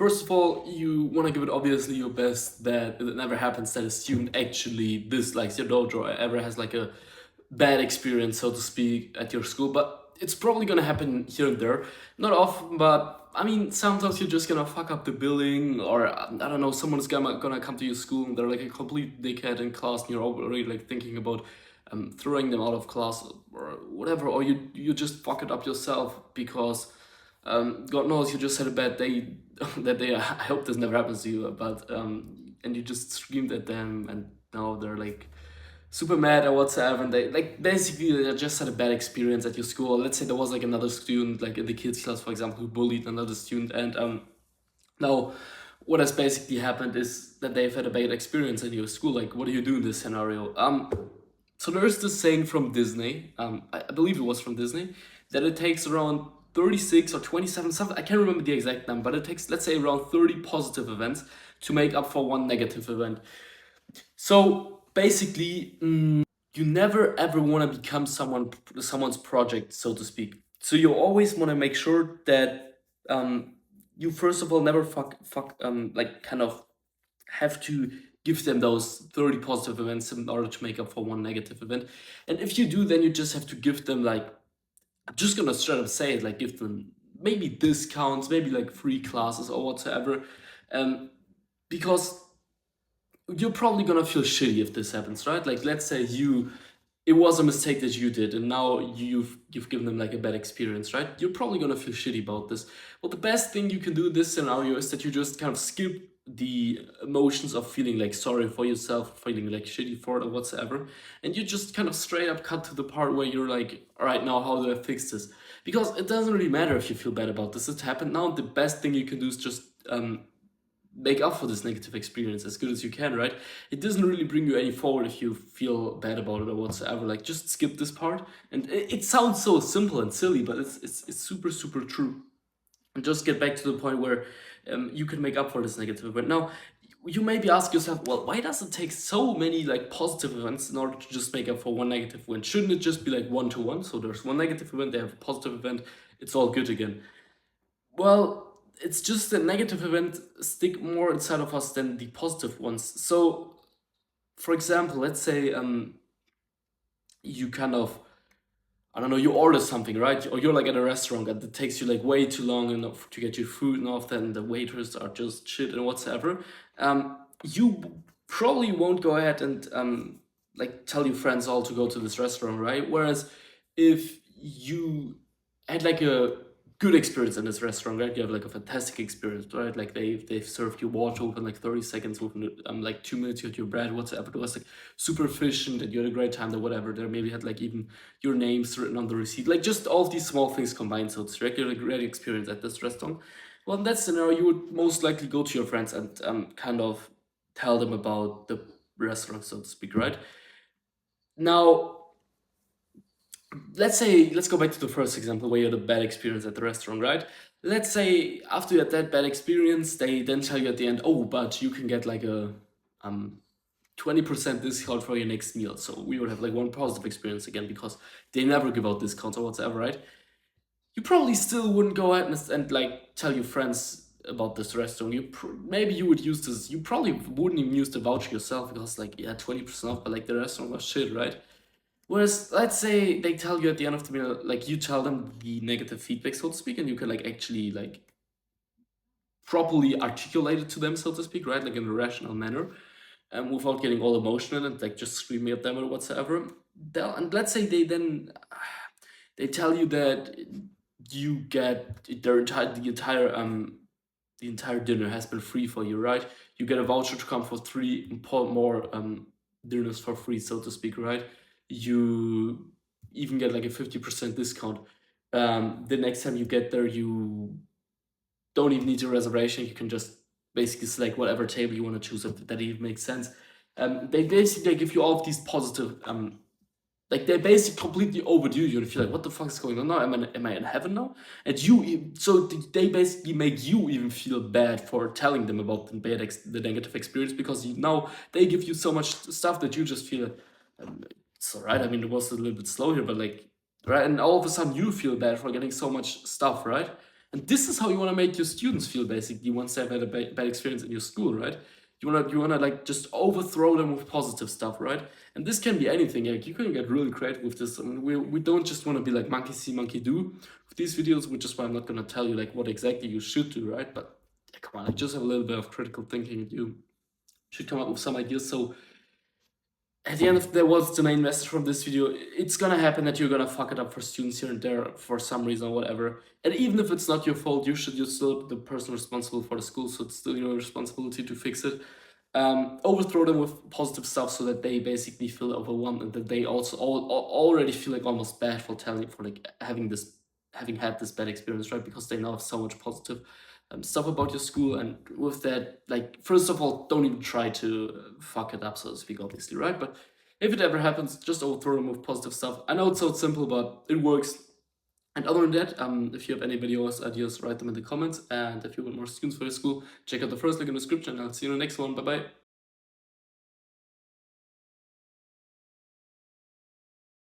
first of all, you want to give it obviously your best that it never happens that a student actually dislikes your dojo or ever has like a bad experience, so to speak, at your school. But it's probably gonna happen here and there, not often. But I mean, sometimes you're just gonna fuck up the billing, or I don't know, someone's gonna come to your school and they're like a complete dickhead in class, and you're already like thinking about throwing them out of class or whatever, or you just fuck it up yourself because God knows you just had a bad day that day. I hope this never happens to you, but and you just screamed at them, and now they're like super mad or whatsoever, and they like basically they just had a bad experience at your school. Let's say there was like another student, like in the kids class, for example, who bullied another student, and now what has basically happened is that they've had a bad experience at your school. Like, what do you do in this scenario? So there's this saying from Disney, I believe it was from Disney, that it takes around 36 or 27, something, I can't remember the exact number, but it takes, let's say, around 30 positive events to make up for one negative event. So basically, you never ever want to become someone's project, so to speak. So you always want to make sure that you first of all never like kind of have to give them those 30 positive events in order to make up for one negative event. And if you do, then you just have to give them like, I'm just gonna straight up say it, like give them maybe discounts, maybe like free classes or whatsoever. Because you're probably gonna feel shitty if this happens, right? Like let's say it was a mistake that you did, and now you've given them like a bad experience, right? You're probably gonna feel shitty about this. Well, the best thing you can do in this scenario is that you just kind of skip the emotions of feeling like sorry for yourself, feeling like shitty for it or whatsoever, and you just kind of straight up cut to the part where you're like, all right, now how do I fix this? Because it doesn't really matter if you feel bad about this. It happened now. The best thing you can do is just make up for this negative experience as good as you can, right? It doesn't really bring you any forward if you feel bad about it or whatsoever. Like just skip this part. And it sounds so simple and silly, but it's super super true. And just get back to the point where you can make up for this negative event. Now, you maybe ask yourself, well, why does it take so many like positive events in order to just make up for one negative event? Shouldn't it just be like 1-to-1? So there's one negative event, they have a positive event, it's all good again. Well, it's just that negative events stick more inside of us than the positive ones. So, for example, let's say you kind of, I don't know, you order something, right? Or you're like at a restaurant and it takes you like way too long enough to get your food, and often the waiters are just shit and whatsoever. You probably won't go ahead and like tell your friends all to go to this restaurant, right? Whereas if you had like a good experience in this restaurant, right? You have like a fantastic experience, right? Like they've served you water within like 30 seconds, within like 2 minutes you had your bread, whatsoever. It was like super efficient and you had a great time or whatever. There maybe had like even your names written on the receipt. Like just all of these small things combined, so it's like you had a great experience at this restaurant. Well, in that scenario, you would most likely go to your friends and kind of tell them about the restaurant, so to speak, right? Now, let's go back to the first example where you had a bad experience at the restaurant, right? Let's say after you had that bad experience, they then tell you at the end, oh, but you can get like a 20% discount for your next meal. So we would have like one positive experience again because they never give out discounts or whatever, right? You probably still wouldn't go ahead and like tell your friends about this restaurant. Maybe you would use this. You probably wouldn't even use the voucher yourself because like yeah, 20% off, but like the restaurant was shit, right? Whereas, let's say they tell you at the end of the meal, like you tell them the negative feedback, so to speak, and you can like actually like properly articulate it to them, so to speak, right? Like in a rational manner, without getting all emotional and like just screaming at them or whatsoever. And let's say they tell you that you get the entire dinner has been free for you, right? You get a voucher to come for three more dinners for free, so to speak, right? You even get like a 50% discount. The next time you get there, you don't even need a reservation. You can just basically select whatever table you want to choose, if that even makes sense. They basically give you all of these positive, like they basically completely overdo you, and you feel like, what the fuck is going on now? Am I in heaven now? And so they basically make you even feel bad for telling them about the negative experience, because now they give you so much stuff that you just feel, it's alright. I mean, it was a little bit slow here, but like, right, and all of a sudden you feel bad for getting so much stuff, right? And this is how you want to make your students feel, basically, once they've had a bad experience in your school, right? You wanna like just overthrow them with positive stuff, right? And this can be anything. Like you can get really creative with this. I mean, we don't just want to be like monkey see, monkey do with these videos, which is why I'm not gonna tell you like what exactly you should do, right? But yeah, come on, like just have a little bit of critical thinking. You should come up with some ideas. So at the end of the day, what's the main message from this video? It's gonna happen that you're gonna fuck it up for students here and there for some reason or whatever. And even if it's not your fault, you're still the person responsible for the school, so it's still your responsibility to fix it. Overthrow them with positive stuff so that they basically feel overwhelmed and that they also already feel like almost bad for like having had this bad experience, right? Because they now have so much positive stuff about your school, and with that, like, first of all, don't even try to fuck it up, so to speak, obviously, right? But if it ever happens, just overthrow them with positive stuff. I know it sounds simple, but it works. And other than that, if you have any videos ideas, write them in the comments. And if you want more students for your school, check out the first link in the description. I'll see you in the next one. Bye bye.